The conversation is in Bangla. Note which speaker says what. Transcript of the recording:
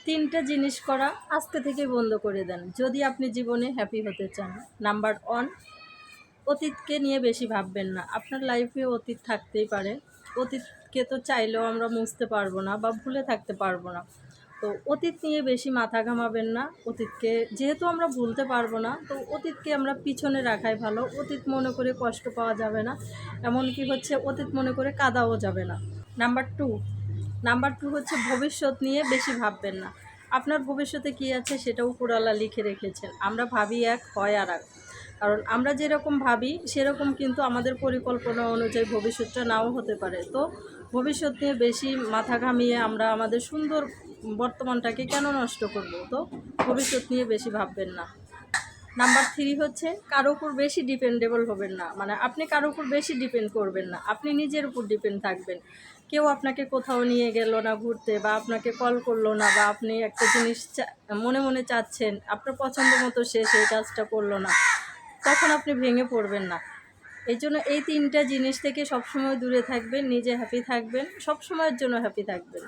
Speaker 1: তিনটা জিনিস করা আজকে থেকেই বন্ধ করে দেন যদি আপনি জীবনে হ্যাপি হতে চান। নাম্বার 1, অতীতকে নিয়ে বেশি ভাববেন না। আপনার লাইফে অতীত থাকতেই পারে, অতীতকে তো চাইলেও আমরা মুছতে পারবো না বা ভুলে থাকতে পারবো না। তো অতীত নিয়ে বেশি মাথা ঘামাবেন না। অতীতকে যেহেতু আমরা ভুলতে পারবো না, তো অতীতকে আমরা পিছনে রাখাই ভালো। অতীত মনে করে কষ্ট পাওয়া যাবে না, এমনকি অতীত মনে করে কাঁদাও যাবে না। নাম্বার টু হচ্ছে ভবিষ্যৎ নিয়ে বেশি ভাববেন না। আপনার ভবিষ্যতে কী আছে সেটা উপরওয়ালা লিখে রেখেছেন। আমরা ভাবি এক, হয় আর এক। কারণ আমরা যেরকম ভাবি সেরকম কিন্তু আমাদের পরিকল্পনা অনুযায়ী ভবিষ্যৎটা নাও হতে পারে। তো ভবিষ্যৎ নিয়ে বেশি মাথা ঘামিয়ে আমরা আমাদের সুন্দর বর্তমানটাকে কেন নষ্ট করব? তো ভবিষ্যৎ নিয়ে বেশি ভাববেন না। নাম্বার 3 হচ্ছে কারো উপর বেশি ডিপেন্ডেবল হবেন না। মানে আপনি কারো উপর বেশি ডিপেন্ড করবেন না, আপনি নিজের উপর ডিপেন্ড থাকবেন। কেউ আপনাকে কোথাও নিয়ে গেল না ঘুরতে, বা আপনাকে কল করলো না, বা আপনি একটা জিনিস মনে মনে চাচ্ছেন, আপনার পছন্দ মতো সে সেই কাজটা করলো না, তখন আপনি ভেঙে পড়বেন না। এই জন্য এই তিনটা জিনিস থেকে সবসময় দূরে থাকবেন, নিজে হ্যাপি থাকবেন, সবসময়ের জন্য হ্যাপি থাকবেন।